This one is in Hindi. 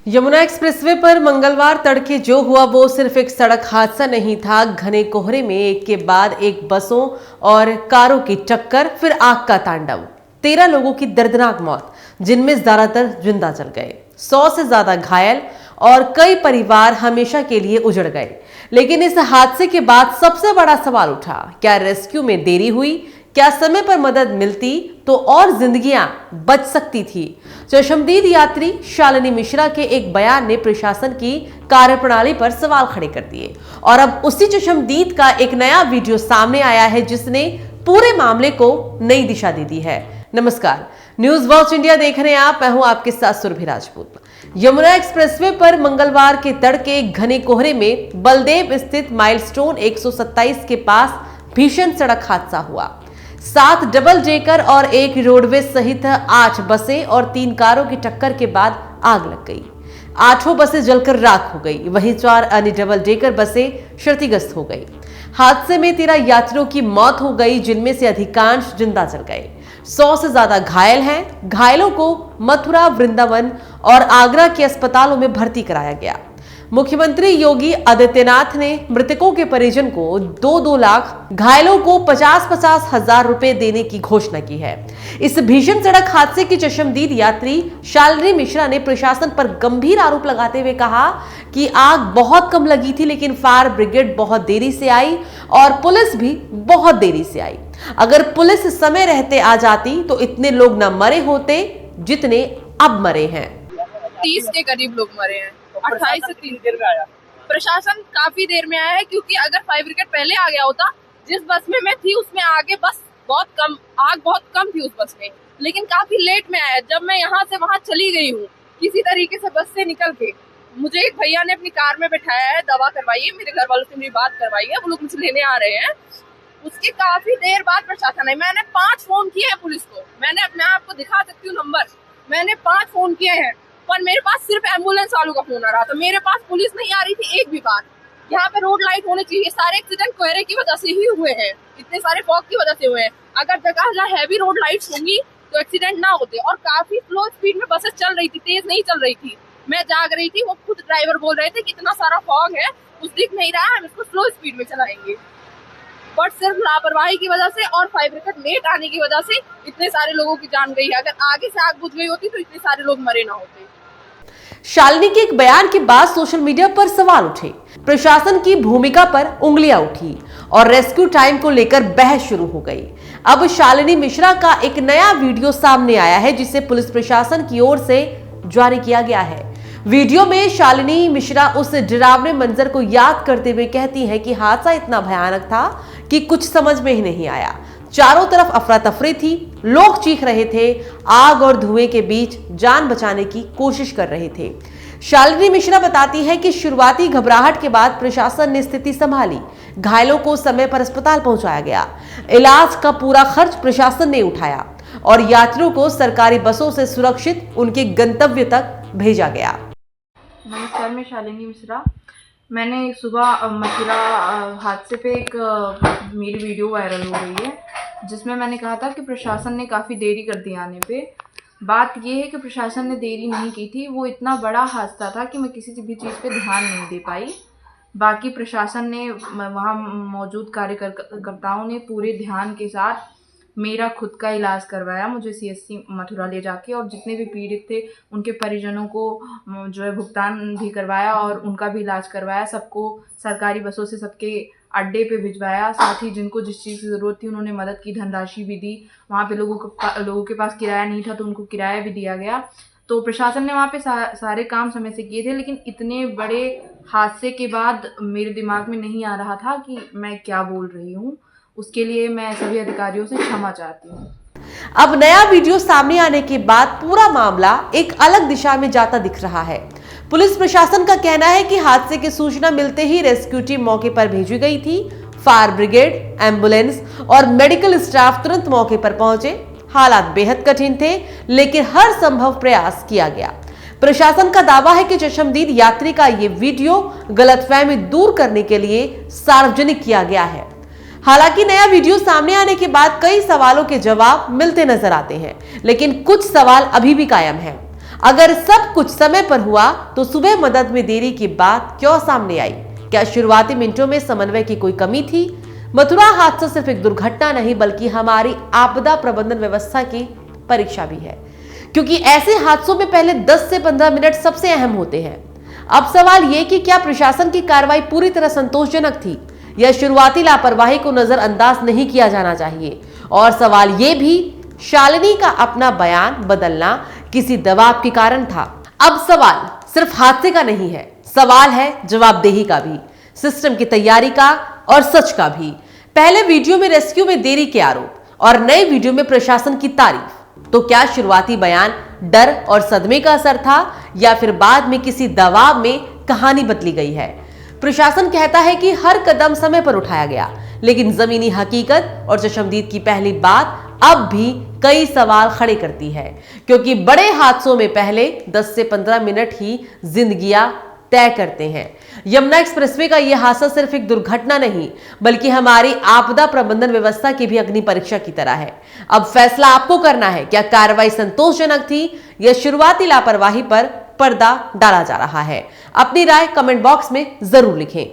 यमुना एक्सप्रेसवे पर मंगलवार तड़के जो हुआ वो सिर्फ एक सड़क हादसा नहीं था। घने कोहरे में एक के बाद एक बसों और कारों की टक्कर, फिर आग का तांडव। 13 लोगों की दर्दनाक मौत, जिनमें ज्यादातर जिंदा जल गए, 100 से ज्यादा घायल और कई परिवार हमेशा के लिए उजड़ गए। लेकिन इस हादसे के बाद सबसे बड़ा सवाल उठा, क्या रेस्क्यू में देरी हुई? क्या समय पर मदद मिलती तो और जिंदगियां बच सकती थी? चशमदीद यात्री शालिनी मिश्रा के एक बयान ने प्रशासन की कार्यप्रणाली पर सवाल खड़े कर दिए और अब उसी चशमदीद का एक नया वीडियो सामने आया है, जिसने पूरे मामले को नई दिशा दे दी है। नमस्कार, न्यूज वॉच इंडिया देख रहे हैं आप। मैं हूं आपके साथ सुरभि राजपूत। यमुना एक्सप्रेसवे पर मंगलवार के तड़के घने कोहरे में बलदेव स्थित माइलस्टोन 127 के पास भीषण सड़क हादसा हुआ। 7 डबल डेकर और 1 रोडवेज सहित 8 बसें और 3 कारों की टक्कर के बाद आग लग गई। 8 बसें जलकर राख हो गई, वहीं 4 अन्य डबल डेकर बसें क्षतिग्रस्त हो गई। हादसे में 13 यात्रियों की मौत हो गई, जिनमें से अधिकांश जिंदा जल गए। 100 से ज्यादा घायल हैं। घायलों को मथुरा, वृंदावन और आगरा के अस्पतालों में भर्ती कराया गया। मुख्यमंत्री योगी आदित्यनाथ ने मृतकों के परिजन को 2-2 लाख, घायलों को 50-50 हजार रुपए देने की घोषणा की है। इस भीषण सड़क हादसे की चशमदीद यात्री शालिनी मिश्रा ने प्रशासन पर गंभीर आरोप लगाते हुए कहा कि आग बहुत कम लगी थी, लेकिन फायर ब्रिगेड बहुत देरी से आई और पुलिस भी बहुत देरी से आई। अगर पुलिस समय रहते आ जाती तो इतने लोग न मरे होते जितने अब मरे हैं। 30 के करीब लोग मरे हैं। 28 से 30 देर में आया प्रशासन, काफी देर में आया है, क्योंकि अगर फायर ब्रिगेड पहले आ गया होता, जिस बस में मैं थी उसमें आगे बस बहुत कम, आग बहुत कम थी उस बस में, लेकिन काफी लेट में आया। जब मैं यहाँ से वहाँ चली गई हूँ किसी तरीके से बस से निकल के, मुझे एक भैया ने अपनी कार में बैठाया है, दवा करवाई है, मेरे घर वालों से मेरी बात करवाई है, वो लोग मुझे लेने आ रहे हैं। उसके काफी देर बाद प्रशासन है। मैंने 5 फोन किए हैं पुलिस को, मैंने अपने आप को दिखा सकती हूँ नंबर, मैंने 5 फोन किए हैं, पर मेरे पास सिर्फ एम्बुलेंस वालों का फोन आ रहा था। मेरे पास पुलिस नहीं आ रही थी एक भी बार। यहाँ पे रोड लाइट होने चाहिए। सारे एक्सीडेंट कोहरे की वजह से ही हुए हैं, इतने सारे फॉग की वजह से हुए हैं। अगर जगह जहाँ हैवी रोड लाइट्स होंगी तो एक्सीडेंट ना होते। और काफी स्लो स्पीड में बसेस चल रही थी, तेज नहीं चल रही थी। मैं जाग रही थी, वो खुद ड्राइवर बोल रहे थे कि इतना सारा फॉग है, कुछ दिख नहीं रहा है, हम इसको स्लो स्पीड में चलाएंगे। बट सिर्फ लापरवाही की वजह से और फायर ब्रिगेड लेट आने की वजह से इतने सारे लोगों की जान गई है। अगर आगे से आग बुझ गई होती तो इतने सारे लोग मरे ना होते। शालिनी के एक बयान के बाद सोशल मीडिया पर सवाल उठे, प्रशासन की भूमिका पर उंगलियां उठी और रेस्क्यू टाइम को लेकर बहस शुरू हो गई। अब शालिनी मिश्रा का एक नया वीडियो सामने आया है, जिसे पुलिस प्रशासन की ओर से जारी किया गया है। वीडियो में शालिनी मिश्रा उस डरावने मंजर को याद करते हुए कहती है कि हादसा इतना भयानक था कि कुछ समझ में ही नहीं आया। चारों तरफ अफरा तफरी थी, लोग चीख रहे थे, आग और धुएं के बीच जान बचाने की कोशिश कर रहे थे। शालिनी मिश्रा बताती है कि शुरुआती घबराहट के बाद प्रशासन ने स्थिति संभाली, घायलों को समय पर अस्पताल पहुंचाया गया, इलाज का पूरा खर्च प्रशासन ने उठाया और यात्रियों को सरकारी बसों से सुरक्षित उनके गंतव्य तक भेजा गया। नमस्कार, मैं शालिनी मिश्रा। मैंने सुबह मथुरा हादसे पे एक मेरी वीडियो वायरल हो रही है, जिसमें मैंने कहा था कि प्रशासन ने काफ़ी देरी कर दी आने पे। बात यह है कि प्रशासन ने देरी नहीं की थी, वो इतना बड़ा हादसा था कि मैं किसी भी चीज़ पे ध्यान नहीं दे पाई। बाकी प्रशासन ने, वहाँ मौजूद कार्यकर्ताओं ने पूरे ध्यान के साथ मेरा खुद का इलाज करवाया, मुझे CSC मथुरा ले जाके, और जितने भी पीड़ित थे उनके परिजनों को जो है भुगतान भी करवाया और उनका भी इलाज करवाया। सबको सरकारी बसों से सबके अड्डे पे भिजवाया। साथ ही जिनको जिस चीज़ की ज़रूरत थी उन्होंने मदद की, धनराशि भी दी। वहाँ पे लोगों के पास किराया नहीं था तो उनको किराया भी दिया गया। तो प्रशासन ने वहाँ पे सारे काम समय से किए थे, लेकिन इतने बड़े हादसे के बाद मेरे दिमाग में नहीं आ रहा था कि मैं क्या बोल रही हूँ। उसके लिए मैं सभी अधिकारियों से क्षमा चाहती हूँ। अब नया वीडियो सामने आने के बाद पूरा मामला एक अलग दिशा में जाता दिख रहा है। पुलिस प्रशासन का कहना है कि हादसे की सूचना मिलते ही रेस्क्यू टीम मौके पर भेजी गई थी। फायर ब्रिगेड, एम्बुलेंस और मेडिकल स्टाफ तुरंत मौके पर पहुंचे। हालात बेहद कठिन थे, लेकिन हर संभव प्रयास किया गया। प्रशासन का दावा है कि चशमदीद यात्री का ये वीडियो गलतफहमी दूर करने के लिए सार्वजनिक किया गया है। हालांकि नया वीडियो सामने आने के बाद कई सवालों के जवाब मिलते नजर आते हैं, लेकिन कुछ सवाल अभी भी कायम हैं। अगर सब कुछ समय पर हुआ तो सुबह मदद में देरी की बात क्यों सामने आई? क्या शुरुआती मिनटों में समन्वय की कोई कमी थी? मथुरा हादसा सिर्फ एक दुर्घटना नहीं बल्कि हमारी आपदा प्रबंधन व्यवस्था की परीक्षा भी है, क्योंकि ऐसे हादसों में पहले 10 से 15 मिनट सबसे अहम होते हैं। अब सवाल यह कि क्या प्रशासन की कार्रवाई पूरी तरह संतोषजनक थी या शुरुआती लापरवाही को नजरअंदाज नहीं किया जाना चाहिए? और सवाल यह भी, शालिनी का अपना बयान बदलना किसी दबाव के कारण था? अब सवाल सिर्फ हादसे का नहीं है, सवाल है जवाबदेही का भी, सिस्टम की तैयारी का और सच का भी। पहले वीडियो में रेस्क्यू में देरी के आरोप और नए वीडियो में प्रशासन की तारीफ। तो क्या शुरुआती बयान डर और सदमे का असर था या फिर बाद में किसी दबाव में कहानी बदली गई है? प्रशासन कहता है कि हर कदम समय पर उठाया गया, लेकिन जमीनी हकीकत और चशमदीद की पहली बात अब भी कई सवाल खड़े करती है, क्योंकि बड़े हादसों में पहले 10 से 15 मिनट ही जिंदगियां तय करते हैं। यमुना एक्सप्रेसवे का यह हादसा सिर्फ एक दुर्घटना नहीं बल्कि हमारी आपदा प्रबंधन व्यवस्था की भी अग्नि परीक्षा की तरह है। अब फैसला आपको करना है, क्या कार्रवाई संतोषजनक थी या शुरुआती लापरवाही पर पर्दा डाला जा रहा है? अपनी राय कमेंट बॉक्स में जरूर लिखें।